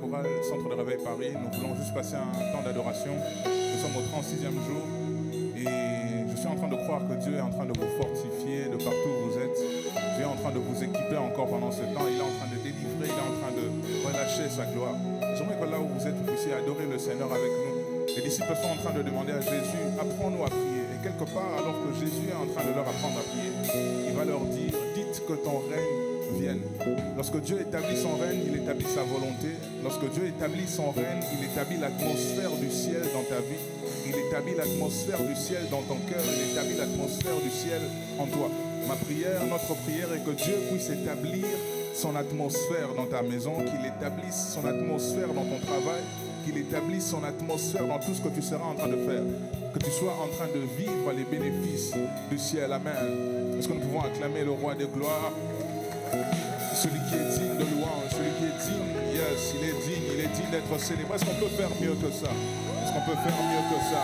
chorale Centre de Réveil Paris. Nous voulons juste passer un temps d'adoration. Nous sommes au 36e jour et je suis en train de croire que Dieu est en train de vous fortifier de partout où vous êtes. Dieu est en train de vous équiper encore pendant ce temps. Il est en train de délivrer, il est en train de relâcher sa gloire. J'aimerais que là où vous êtes, vous puissiez adorer le Seigneur avec nous. Les disciples sont en train de demander à Jésus, apprends-nous à prier. Et quelque part, alors que Jésus est en train de leur apprendre à prier, il va leur dire, dites que ton règne vienne. Lorsque Dieu établit son règne, il établit sa volonté. Lorsque Dieu établit son règne, il établit l'atmosphère du ciel dans ta vie. Il établit l'atmosphère du ciel dans ton cœur. Il établit l'atmosphère du ciel en toi. Ma prière, notre prière est que Dieu puisse établir son atmosphère dans ta maison, qu'il établisse son atmosphère dans ton travail, qu'il établisse son atmosphère dans tout ce que tu seras en train de faire, que tu sois en train de vivre les bénéfices du ciel. Amen. Est-ce que nous pouvons acclamer le roi des gloires, celui qui est digne de louange, celui qui est digne, yes, il est digne d'être célébré. Est-ce qu'on peut faire mieux que ça? Est-ce qu'on peut faire mieux que ça?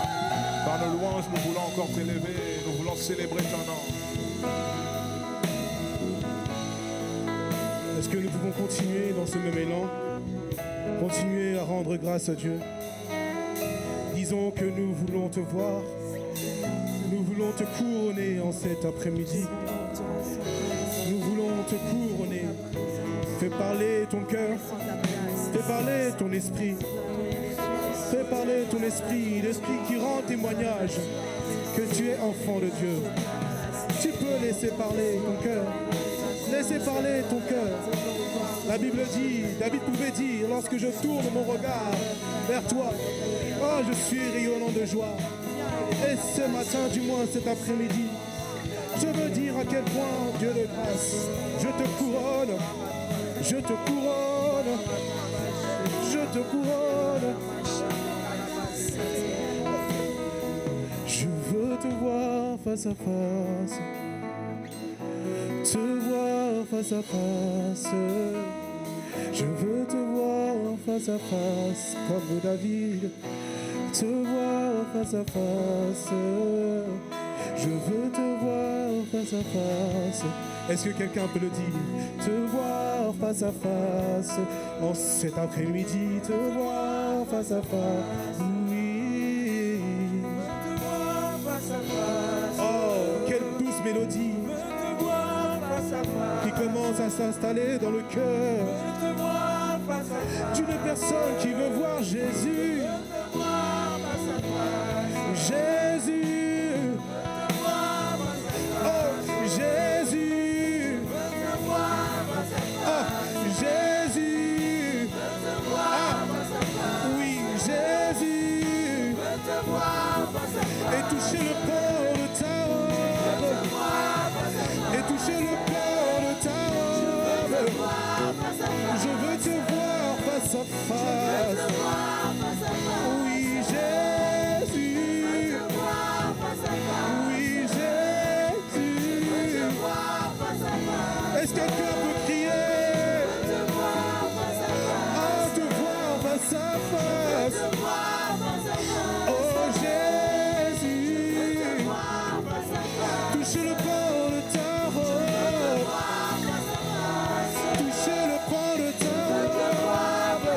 Par nos louanges, nous voulons encore t'élever, nous voulons célébrer ton nom. Est-ce que nous pouvons continuer dans ce même élan? Continuer à rendre grâce à Dieu. Disons que nous voulons te voir. Nous voulons te couronner en cet après-midi. Nous voulons te couronner. Fais parler ton cœur. Fais parler ton esprit. Fais parler ton esprit. L'esprit qui rend témoignage que tu es enfant de Dieu. Tu peux laisser parler ton cœur. Laissez parler ton cœur. La Bible dit, David pouvait dire, lorsque je tourne mon regard vers toi, oh, je suis rayonnant de joie. Et ce matin, du moins cet après-midi, je veux dire à quel point Dieu de grâce, je te couronne, je te couronne, je te couronne. Je veux te voir face à face. Te voir face à face. Je veux te voir face à face comme David. Te voir face à face. Je veux te voir face à face. Est-ce que quelqu'un peut le dire? Te voir face à face. En cet après-midi, te voir face à face. Oui. Te voir face à face. Oh, quelle douce mélodie qui commence à s'installer dans le cœur d'une personne qui veut voir Jésus. Jésus. Oh, Jésus. Oh, Jésus. Ah, oui, Jésus. Et toucher le port de ta robe. Et toucher le port de ta robe. Je veux te voir face à face. Oui, Jésus. Oui, Jésus. Est-ce que quelqu'un peut crier? Ah, te voir face à face. Oh, Jésus. Toucher le port de ta robe. Toucher le port de ta robe.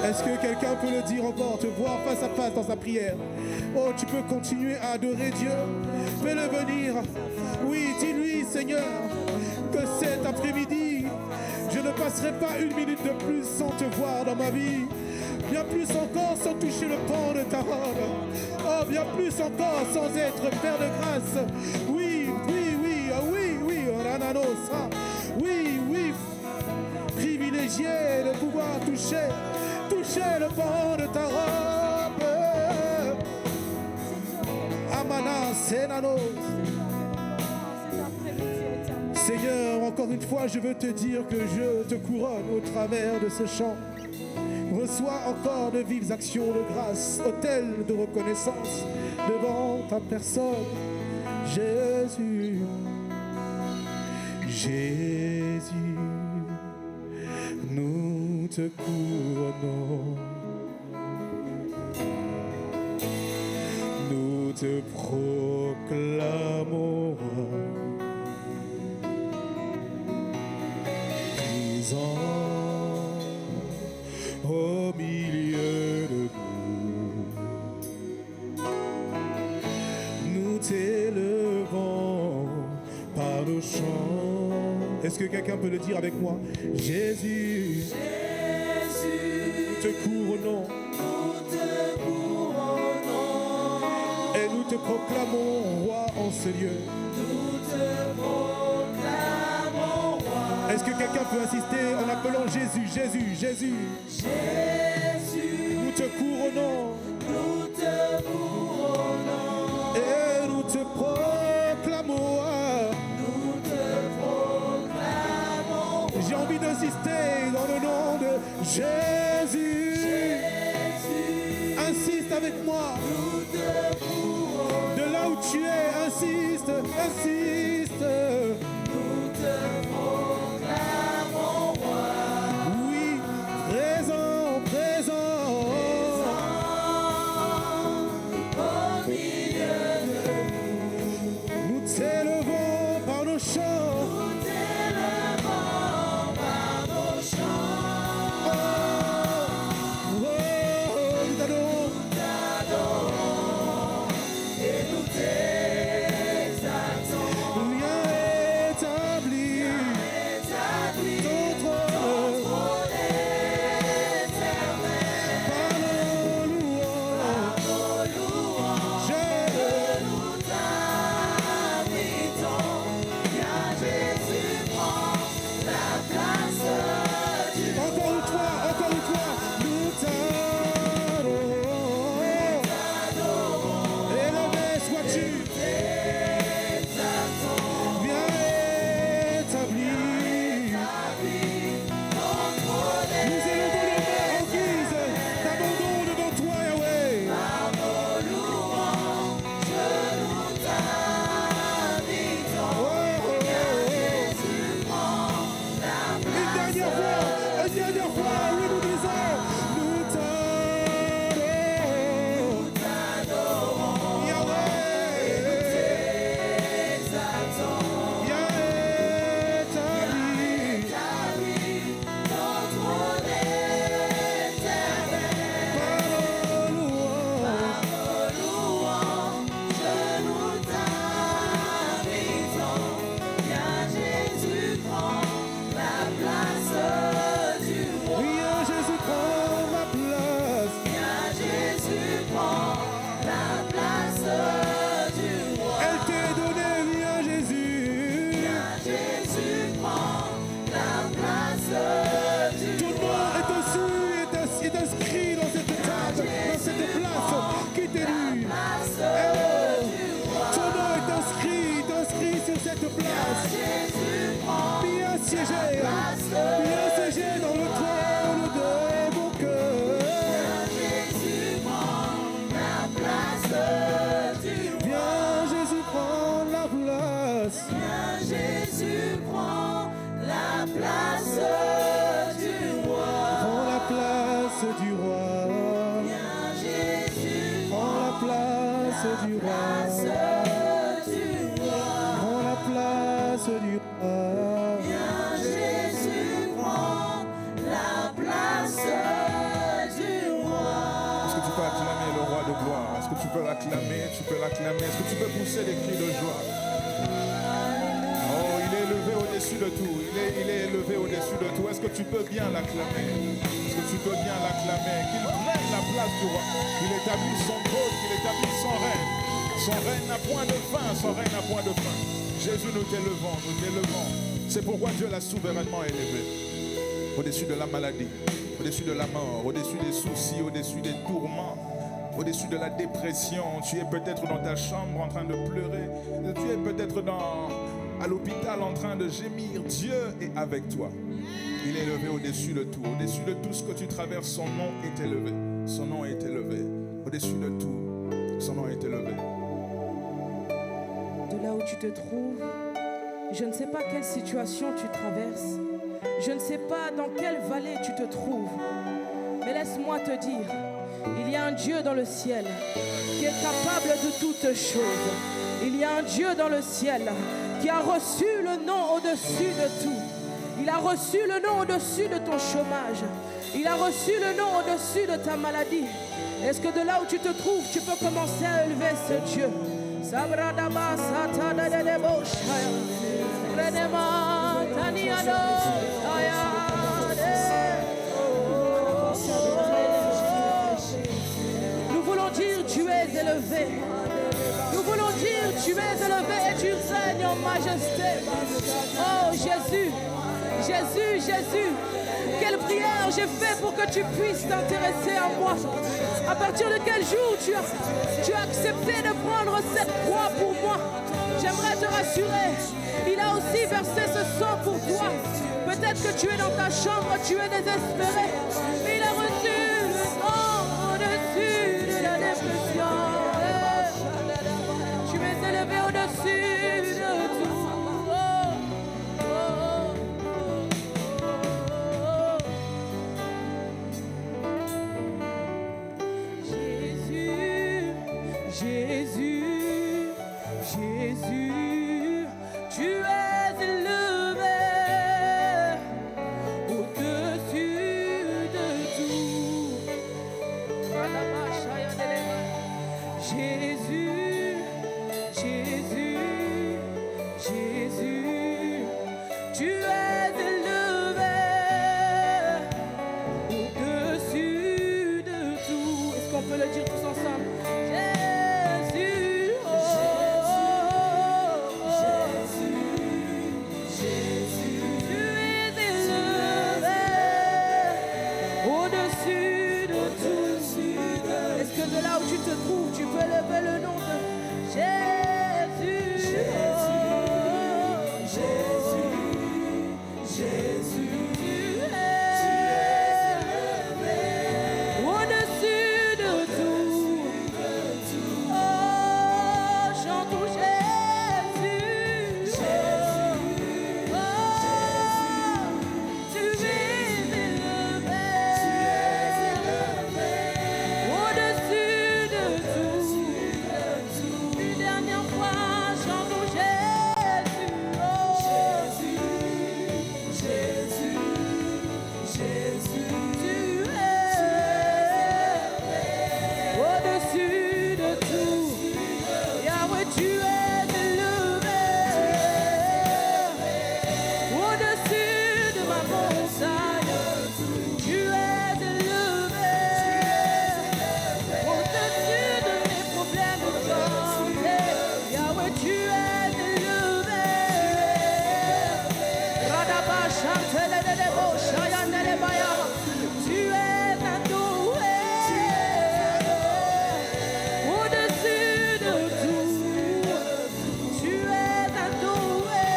Est-ce que quelqu'un peut le dire encore, te voir face à face dans sa prière? Oh, tu peux continuer à adorer Dieu. Fais-le venir. Oui, dis-lui, Seigneur, que cet après-midi, je ne passerai pas une minute de plus sans te voir dans ma vie. Bien plus encore sans toucher le pan de ta robe. Oh, bien plus encore sans être Père de grâce. Oui, oui, oui, oh, oui, oui, oh, nananosa. Oui, oui, privilégié de pouvoir toucher le pan de ta robe. Amana, Senanos. Seigneur, encore une fois, je veux te dire que je te couronne au travers de ce chant. Reçois encore de vives actions de grâce, autel de reconnaissance devant ta personne, Jésus. Jésus, nous te couronnons. te proclamons roi, présent au milieu de nous. Nous t'élevons par nos chants. Est-ce que quelqu'un peut le dire avec moi? Jésus, nous te couronnons. Et nous te proclamons roi en ce lieu. Nous te proclamons roi. Est-ce que quelqu'un peut assister en appelant Jésus, Jésus, Jésus? Jésus, nous te couronnons. Nous te couronnons. Et nous te proclamons roi. Nous te proclamons roi. J'ai envie d'insister dans le nom de Jésus. Jésus, insiste avec moi. nous te couronnons. De là où tu es, insiste, insiste. Nous te proclamons roi. Oui, présent, présent. Au milieu de Nous t'élevons par nos chants. nous t'élevons par nos chants. Oh, nous t'adorons. Et nous t'exaltons. Viens établir Établis ton trône trône éternel. par nos louanges. Nos louanges nous t'invitons. Viens Jésus, prends la place du Encore une fois, nous t'adorons. Élevé sois-tu, exaltons. viens établir. Ton trône Nous élevons nos mains en guise d'abandon devant toi, Yahweh. par nos louanges nous t'invitons. Oh, oh, oh. Jésus, prends la place. Une dernière fois, oui, nous disons, nous t'adorons. Yahweh, Exaltons. viens établir Établis ton trône éternel. par nos louanges. Nos louanges nous t'invitons. Viens Jésus, prends la place du roi. Viens Jésus, prends ma place. Viens Jésus, prends la place du roi. Elle t'est donnée, viens Jésus. Viens Jésus, prends la place du Tout le roi. monde est aussi est inscrit dans cette table, dans cette place qui t'est due. Place Oh, du roi. ton nom est inscrit sur cette place. Jésus, prends Viens siéger dans le trône de mon cœur. Jésus, prends la place du roi. Viens Jésus, prends la place. Viens Jésus, prends la place du roi. Prends la place du roi. Viens Jésus, Prends la place du roi. place du roi. Prends la place du roi. Viens Jésus, prends la place du roi. Est-ce que tu peux acclamer le roi de gloire? Est-ce que tu peux l'acclamer? Tu peux l'acclamer. Est-ce que tu peux pousser des cris de joie? Oh, il est élevé au-dessus de tout. Il est élevé au-dessus de tout. Est-ce que tu peux bien l'acclamer? Est-ce que tu peux bien l'acclamer? Qu'il prenne la place du roi. Qu'il établisse son trône, qu'il établisse son règne. Son règne n'a point de fin. Son règne n'a point de fin. Jésus, nous t'élevons, nous t'élevons. C'est pourquoi Dieu l'a souverainement élevé. Au-dessus de la maladie, au-dessus de la mort, au-dessus des soucis, au-dessus des tourments, au-dessus de la dépression. Tu es peut-être dans ta chambre en train de pleurer. Tu es peut-être à l'hôpital en train de gémir. Dieu est avec toi. Il est élevé au-dessus de tout. Au-dessus de tout ce que tu traverses, son nom est élevé. Son nom est élevé. Au-dessus de tout, son nom est élevé. De là où tu te trouves, je ne sais pas quelle situation tu traverses, je ne sais pas dans quelle vallée tu te trouves, mais laisse-moi te dire Il y a un Dieu dans le ciel qui est capable de toutes choses. Il y a un Dieu dans le ciel qui a reçu le nom au-dessus de tout. Il a reçu le nom au-dessus de ton chômage. Il a reçu le nom au-dessus de ta maladie. Est-ce que de là où tu te trouves, tu peux commencer à élever ce Dieu? Nous voulons dire tu es élevé. Nous voulons dire tu es élevé et tu règnes en majesté. Oh Jésus, Jésus, Jésus. Quelle prière j'ai fait pour que tu puisses t'intéresser à moi. À partir de quel jour tu as accepté de prendre cette croix pour moi. J'aimerais te rassurer, il a aussi versé ce sang pour toi. Peut-être que tu es dans ta chambre, tu es désespéré. Il a reçu le sang au-dessus de la dépression. Tu es élevé au-dessus de tout. Jésus, Jésus, tu es élevé au-dessus de tout. Jésus, Jésus, Jésus, tu es élevé au-dessus de tout. Est-ce qu'on peut le dire tous ensemble? De là où tu te trouves, tu peux lever le nom de Jésus. Jésus, Jésus, Jésus, tu es élevé au-dessus de tout. Oh, chantons Jésus. Oh, tu es élevé au-dessus de tout. Une dernière fois, chantons Jésus. Oh, Jésus, Jésus, Jésus, tu es au-dessus de tout. Yahweh, tu es élevé au-dessus de ma montagne. Tu es élevé au-dessus de mes problèmes de santé. Yahweh, tu es élevé. Radaba chantele de debo, chayandele baya. Tu es adoré au-dessus de tout. Tu es adoré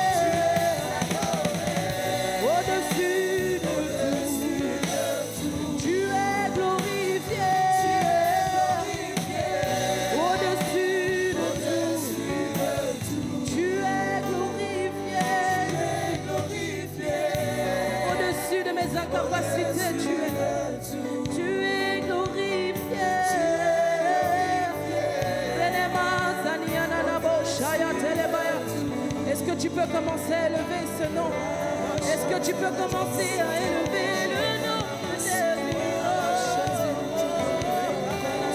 au-dessus de tout. Tu es glorifié au-dessus de tout. Tu es glorifié au-dessus de mes incapacités. Tu es glorifié. Est-ce que tu peux commencer à élever ce nom? Est-ce que tu peux commencer à élever le nom de Jésus?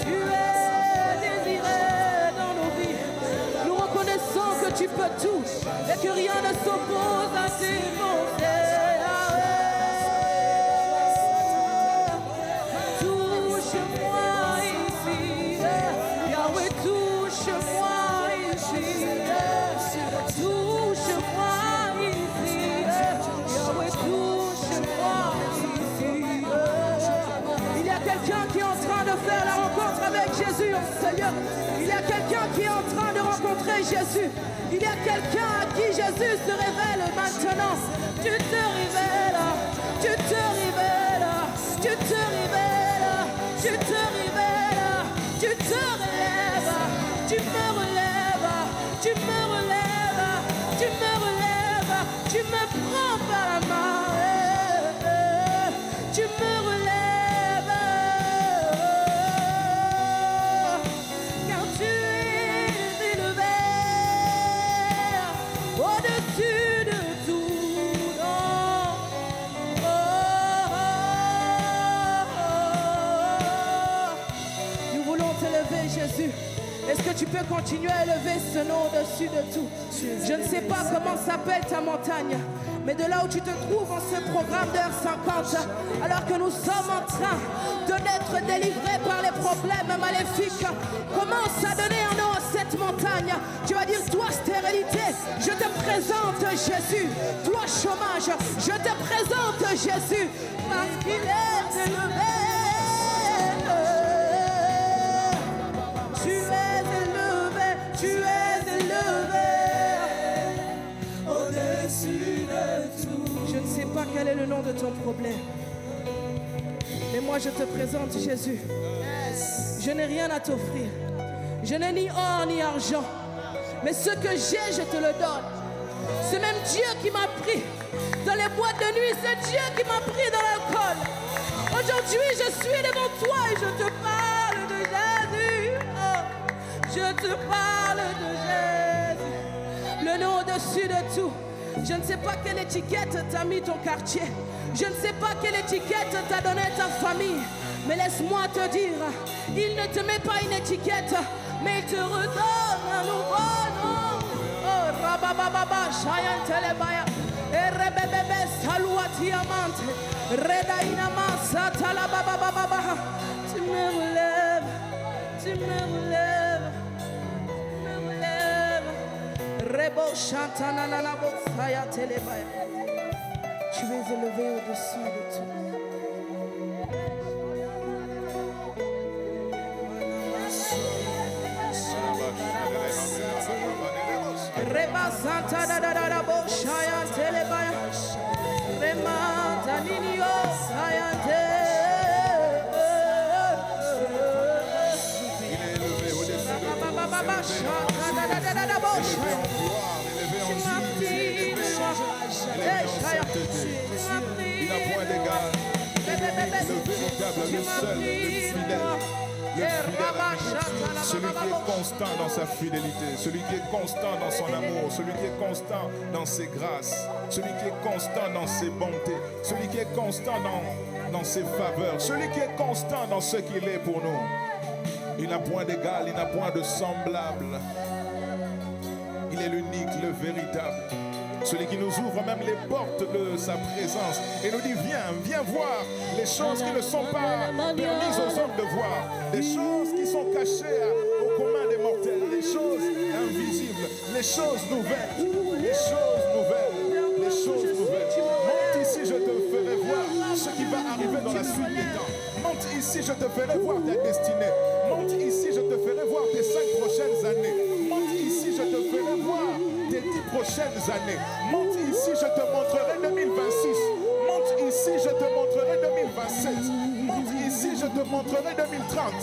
Tu es désiré dans nos vies. Nous reconnaissons que tu peux tout et que rien ne s'oppose à tes volontés. Touche-moi ici, Yahweh, touche-moi ici. Touche-moi ici, Yahweh, touche-moi ici. Il y a quelqu'un qui est en train de faire la rencontre avec Jésus, Seigneur. Il y a quelqu'un qui est en train de rencontrer Jésus. Il y a quelqu'un à qui Jésus se révèle maintenant. Tu te révèles, tu te révèles, tu te révèles, tu te révèles, tu te relèves, tu me relèves, tu me relèves, tu me relèves, tu me prends par la main, tu me relèves. tu peux continuer à élever ce nom au-dessus de tout. Je ne sais pas comment s'appelle ta montagne, mais de là où tu te trouves en ce programme d'heure 50, alors que nous sommes en train de n'être délivrés par les problèmes maléfiques, commence à donner un nom à cette montagne. Tu vas dire, toi stérilité, je te présente Jésus. Toi chômage, je te présente Jésus, parce qu'il est élevé. Tu es élevé, tu es élevé au-dessus de tout. Je ne sais pas quel est le nom de ton problème, mais moi je te présente Jésus. Je n'ai rien à t'offrir. Je n'ai ni or ni argent, mais ce que j'ai, je te le donne. C'est même Dieu qui m'a pris dans les boîtes de nuit. C'est Dieu qui m'a pris dans l'alcool. Aujourd'hui, je suis devant toi et je te parle de Jésus. Oh, je te parle de Jésus. Le nom au-dessus de tout. Je ne sais pas quelle étiquette t'a mis ton quartier. Je ne sais pas quelle étiquette t'a donné ta famille. Mais laisse-moi te dire, il ne te met pas une étiquette, mais il te redonne un nouveau nom. Oh, rabababa, shayantelebaya, erebebebe, saluatiamante, redainama, satalabababa. Tu me relèves, tu me relèves, tu me relèves. Rebo chantananabo, sayatelebaya. Tu es élevé au-dessus de tout. Reba Santa da da da da bo shaya telebaya. Rema taninio sayante. Il est élevé au-dessus de tout. Baba shaka da da da da da bo Élevé shaya. en gloire, élevé en dignité, élevé en sainteté. Il n'a point d'égal. Le véritable, le seul, le fidèle. Le fidèle, celui qui est constant dans sa fidélité, celui qui est constant dans son amour, celui qui est constant dans ses grâces, celui qui est constant dans ses bontés, celui qui est constant dans ses faveurs, celui qui est constant dans ce qu'il est pour nous. Il n'a point d'égal, il n'a point de semblable. Il est l'unique, le véritable. Celui qui nous ouvre même les portes de sa présence et nous dit, viens voir les choses qui ne sont pas permises aux hommes de voir, des choses qui sont cachées au commun des mortels, les choses invisibles, les choses nouvelles, les choses nouvelles, les choses nouvelles. Monte ici, je te ferai voir ce qui va arriver dans la suite des temps. Monte ici, je te ferai voir ta destinée. Monte ici, je te ferai voir tes 5 prochaines années. Monte ici, je te ferai voir tes 10 prochaines années. Monte ici, je te montrerai 2026. Monte ici, je te montrerai 2027. Monte ici, je te montrerai 2030.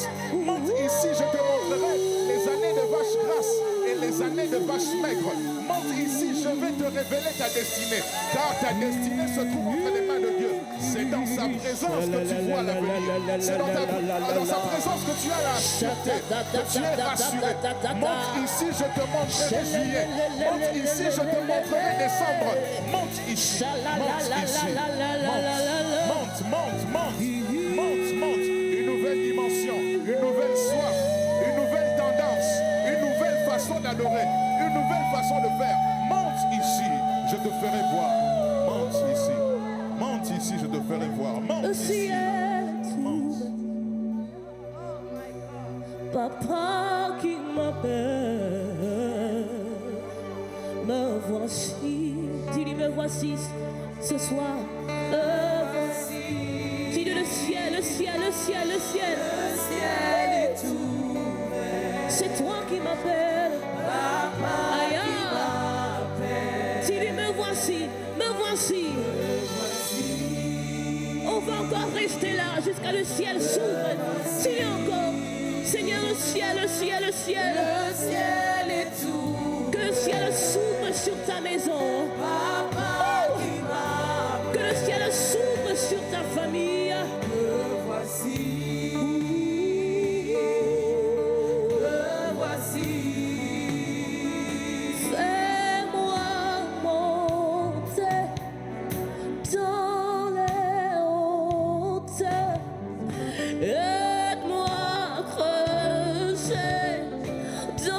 Monte ici, je te montrerai les années de vaches grasses et les années de vaches maigres. Monte ici, je vais te révéler ta destinée. Car ta destinée se trouve entre les mains de Dieu. C'est dans sa présence que tu vois l'avenir. C'est dans sa présence que tu as la sûreté, que tu es rassuré. Monte ici, je te montrerai juillet. Monte ici, je te montrerai décembre. Monte ici. Monte ici. Monte. Une nouvelle dimension, une nouvelle soif, une nouvelle tendance, une nouvelle façon d'adorer, une nouvelle façon de faire. Monte ici, je te ferai voir. Monte ici. Monte ici, je te ferai voir. Monte ici. Monte. Papa qui m'appelle, me voici. Dis-lui, me voici ce soir. Me voici. Dis-lui le ciel, le ciel, le ciel, le ciel. Le ciel est ouvert. C'est toi qui m'appelles. Papa qui m'appelle. Dis-lui, me voici, me voici. On va encore rester là jusqu'à le ciel s'ouvre. Dis-lui encore. Seigneur, le ciel, le ciel, le ciel. Le ciel est tout. Que le ciel s'ouvre sur ta maison. Papa qui m'appelle. Que le ciel s'ouvre sur ta famille. Me voici. Me voici. Fais-moi monter dans les hauteurs. Aide-moi à creuser dans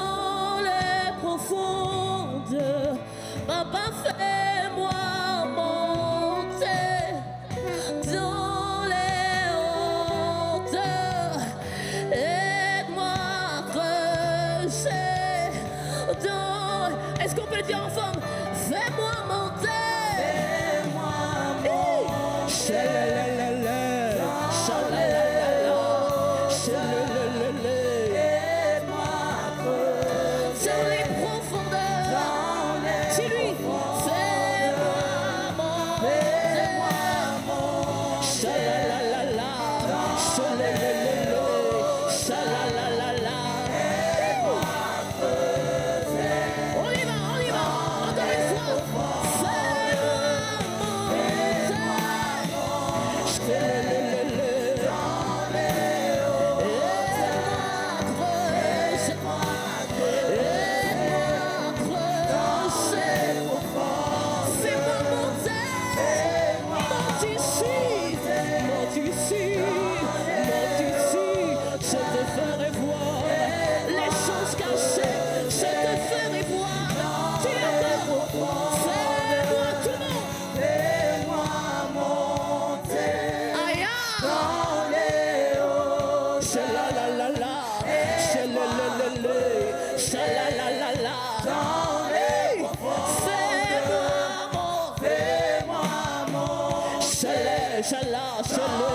Shala, Shala,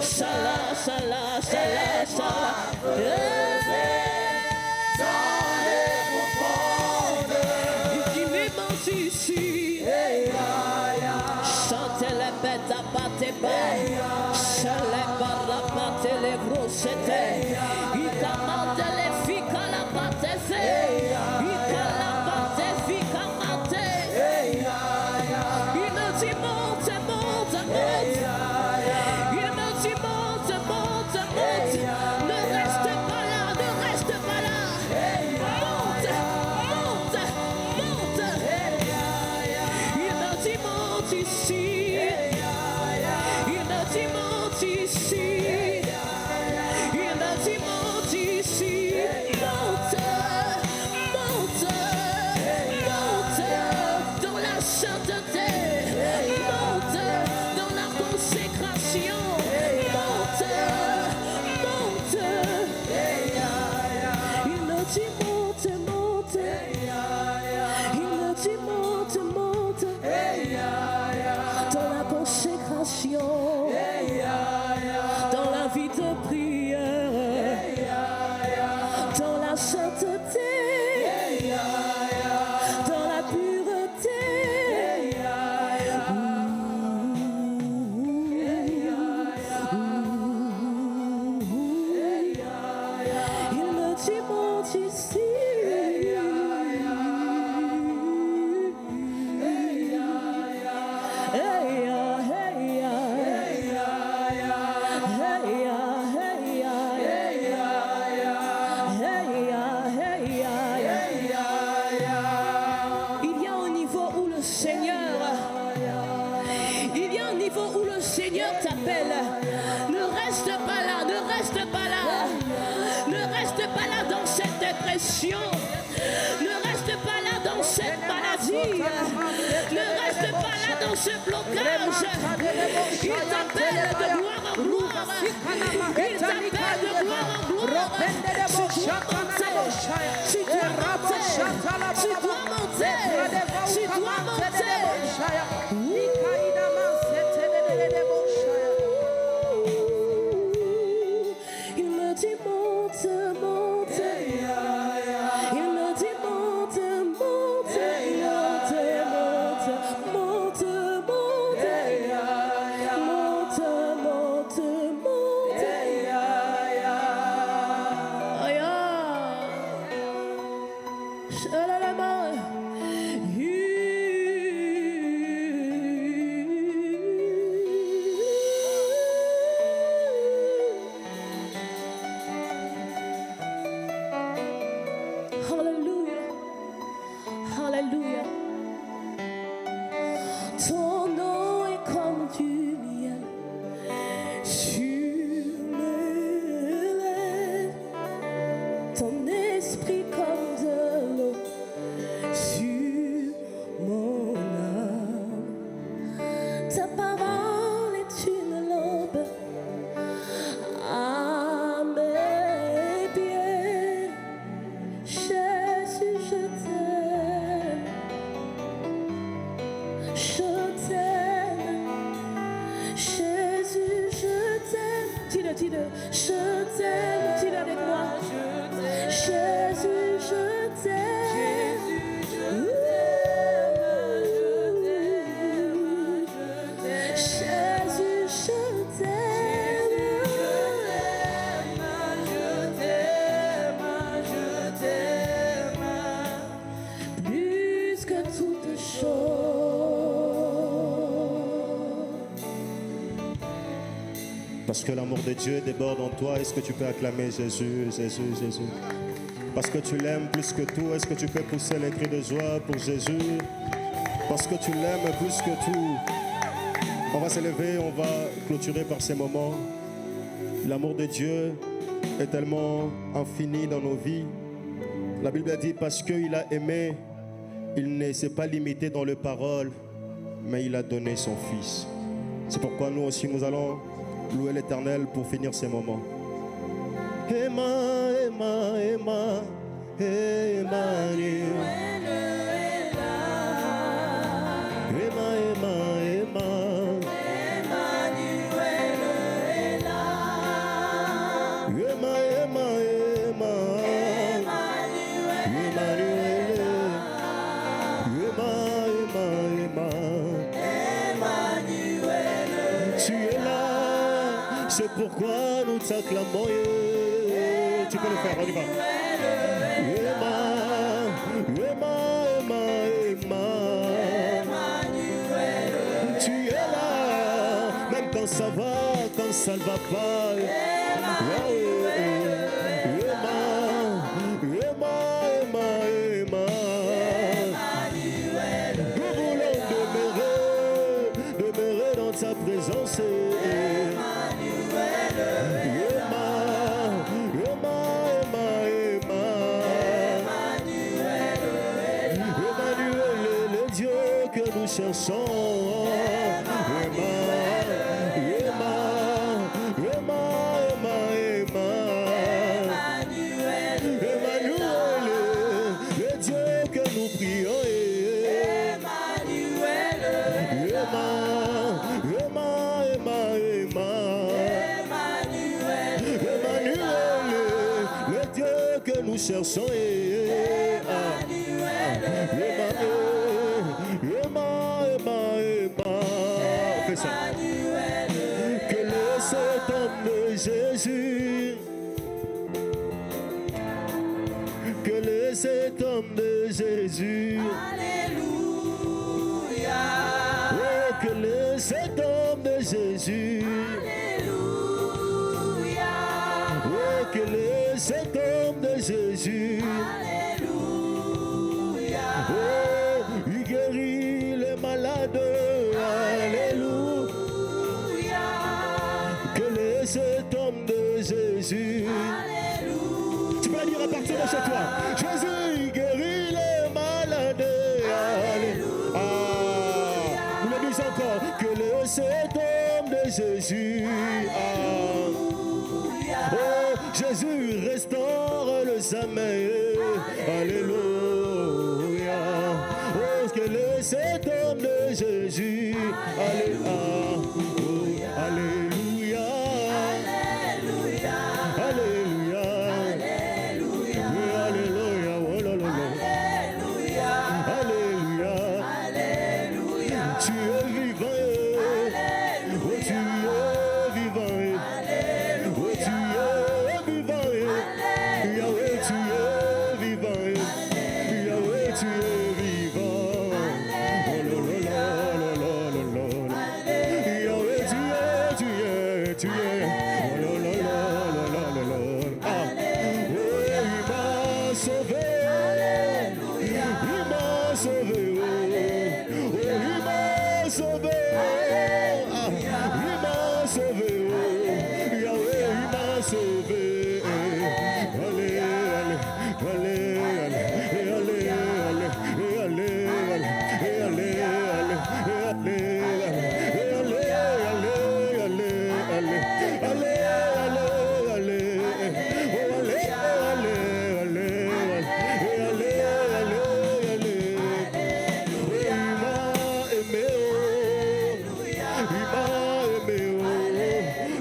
Shala, Shala, Shala, Shala. Il m'immense ici. Chantez les bêtes à battre bas. Chale barra batte les brochettes. Il commande les filles à la batte. Il la batte filles à mater. Il me dit monte, monte, monte. Il me dit monte, monte, monte. Ne reste pas là, ne reste pas là. Monte, monte, monte. Il me dit monte ici. Il me dit monte ici. Il me dit monte ici. Monte, monte, monte dans la sainteté. Monte dans la consécration. Monte, monte. Il me dit monte, monte. Il me dit monte, monte. Dans la consécration. Dans la vie de prière. Dans la sainteté. Dans la pureté. Il me dit monte ici. Il y a un niveau où le Seigneur, il y a un niveau où le Seigneur t'appelle. Ne reste pas là, ne reste pas là. Ne reste pas là dans cette dépression. Ne reste pas là dans cette maladie. Ne reste pas là dans ce blocage. Il t'appelle de gloire en gloire. Il t'appelle de gloire en gloire. Tu dois monter. Tu dois monter. Tu dois monter. Il me dit monte, monte. Il me dit monte, monte, monte, monte, monte, monte, monte, monte. Aïe, Shalalama. Hallelujah. Hallelujah. Ton nom est comme du miel sur mes lèvres. Ton esprit comme de l'eau sur mon âme. Ta parole est une lampe à mes pieds. Jésus, je t'aime. Je t'aime. Jésus, je t'aime. Dis-le, dis-le. Je t'aime. Dis-le avec moi. Jésus, je t'aime. Jésus, je t'aime. Plus que toute chose. Parce que l'amour de Dieu déborde en toi, est-ce que tu peux acclamer Jésus, Jésus, Jésus? Parce que tu l'aimes plus que tout, est-ce que tu peux pousser les cris de joie pour Jésus? Parce que tu l'aimes plus que tout. On va s'élever, on va clôturer par ces moments. L'amour de Dieu est tellement infini dans nos vies. La Bible dit parce qu'il a aimé, il ne s'est pas limité dans les paroles, mais il a donné son Fils. C'est pourquoi nous aussi nous allons louer l'Éternel pour finir ces moments. Emma, Emma, Emma, Emmanuel. Emma, Emma, Emma. C'est pourquoi nous t'acclamons. Tu peux le faire, on y va. Tu es là, même quand ça va, quand ça ne va pas. Nous voulons demeurer dans ta présence. Cherchons Emmanuel, le Dieu que nous prions. Emmanuel, le Dieu que nous cherchons. Fais ça. Que le cet homme de Jésus, que le cet homme de Jésus, Alléluia. Oh, que le cet homme de Jésus, Alléluia. Oh, que le cet homme de Jésus, Alléluia. Oh, il guérit les malades. Alléluia. Que le cet homme de Jésus. Alléluia. Tu peux la dire à partir de chez toi. Jésus, il guérit les malades. Alléluia. Ah, nous le disons encore. Que le cet homme de Jésus. Oh, Jésus restaure le sommeil. Alléluia. Oh, que le cet homme de Jésus. Alléluia. Oh, alléluia. Alléluia. Alléluia. Alléluia. Oh, là, là, là. Alléluia. Tu es vivant. Oh, tu es vivant. Oh, tu es vivant. Yahweh, tu es vivant. Yahweh, tu es vivant. Oh, là, là, là, là, là, là, là. Yahweh, tu es. Oh, là, là, là, là, là, là, là. Ah. Oh, il m'a sauvé. Il m'a sauvé. Oh, il m'a sauvé. Ah, il m'a sauvé. Oh, Yahweh, il m'a sauvé. Allez, allez, allez, allez, allez, allez, allez, allez,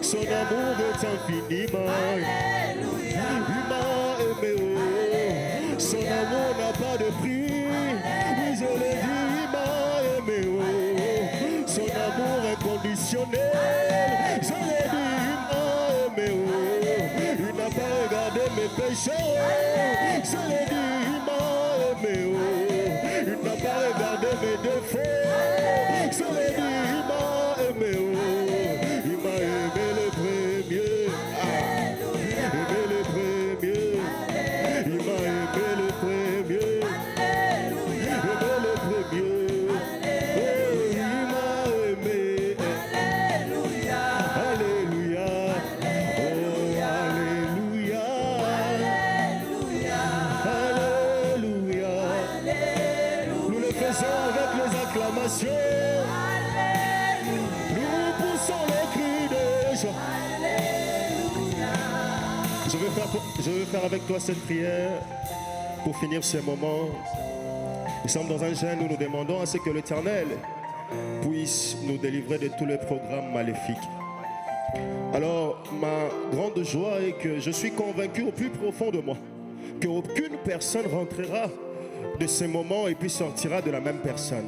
son amour est infiniment. Il m'a aimé, oh. Son amour n'a pas de prix. Oui, je l'ai dit, il m'a aimé, oh. Son amour inconditionnel. Je l'ai dit, il m'a aimé, oh. Il n'a pas regardé mes péchés, oh. Je l'ai dit, il m'a aimé, oh. Il n'a pas regardé mes défauts. Je l'ai dit, il m'a aimé, oh. Il m'a aimé le premier. Aimé le premier. Il m'a aimé le premier. Aimé le premier. Oh, il m'a aimé. Alléluia. Oh, alléluia. Alléluia. Nous le faisons avec les acclamations. Nous poussons les cris de joie. Je vais faire avec toi cette prière pour finir ce moment. Nous sommes dans un jeûne où nous demandons à ce que l'Éternel puisse nous délivrer de tous les programmes maléfiques. Alors, ma grande joie est que je suis convaincu au plus profond de moi qu'aucune personne rentrera de ce moment et puis sortira de la même personne.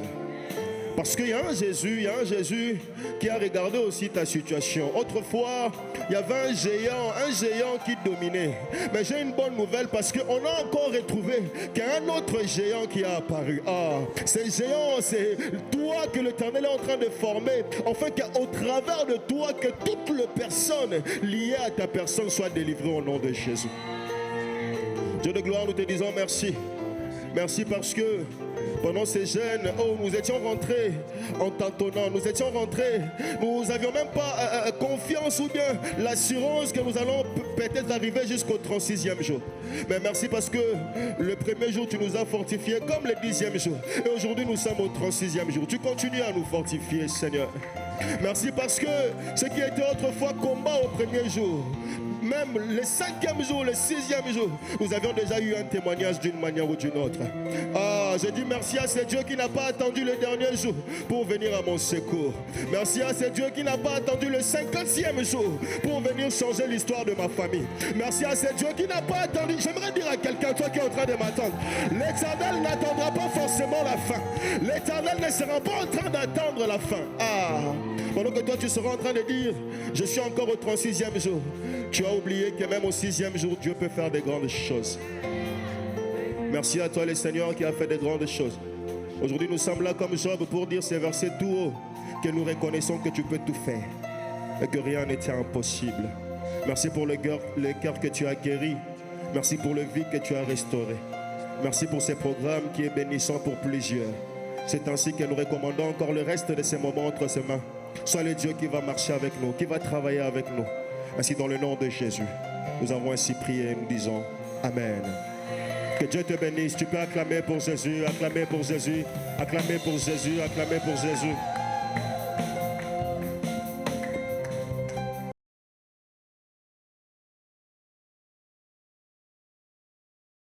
Parce qu'il y a un Jésus qui a regardé aussi ta situation. Autrefois, il y avait un géant qui dominait. Mais j'ai une bonne nouvelle parce qu'on a encore retrouvé qu'il y a un autre géant qui a apparu. Ah, ce géant, c'est toi que l'Éternel est en train de former. Enfin, qu'au travers de toi, que toutes les personnes liées à ta personne soient délivrées au nom de Jésus. Dieu de gloire, nous te disons merci. Merci parce que pendant ces jeunes, nous étions rentrés en tâtonnant, nous étions rentrés, nous n'avions même pas confiance ou bien l'assurance que nous allons peut-être arriver jusqu'au 36e jour. Mais merci parce que le premier jour, tu nous as fortifiés comme le 10e jour. Et aujourd'hui, nous sommes au 36e jour. Tu continues à nous fortifier, Seigneur. Merci parce que ce qui était autrefois combat au premier jour, même le 5e jour, le 6e jour, nous avions déjà eu un témoignage d'une manière ou d'une autre. Ah, je dis merci à ce Dieu qui n'a pas attendu le dernier jour pour venir à mon secours. Merci à ce Dieu qui n'a pas attendu le 50e jour pour venir changer l'histoire de ma famille. Merci à ce Dieu qui n'a pas attendu. J'aimerais dire à quelqu'un, toi qui es en train de m'attendre, l'Éternel n'attendra pas forcément la fin. L'Éternel ne sera pas en train d'attendre la fin. Ah, pendant que toi tu seras en train de dire, je suis encore au 36e jour. Tu as oublié que même au 6e jour, Dieu peut faire des grandes choses. Merci à toi, le Seigneur, qui a fait des grandes choses. Aujourd'hui, nous sommes là comme Job pour dire ces versets tout haut, que nous reconnaissons que tu peux tout faire et que rien n'était impossible. Merci pour le cœur que tu as guéri. Merci pour le vide que tu as restauré. Merci pour ces programmes qui est bénissant pour plusieurs. C'est ainsi que nous recommandons encore le reste de ces moments entre ses mains. Sois le Dieu qui va marcher avec nous, qui va travailler avec nous. Ainsi, dans le nom de Jésus, nous avons ainsi prié et nous disons Amen. Que Dieu te bénisse. Tu peux acclamer pour Jésus, acclamer pour Jésus, acclamer pour Jésus, acclamer pour Jésus.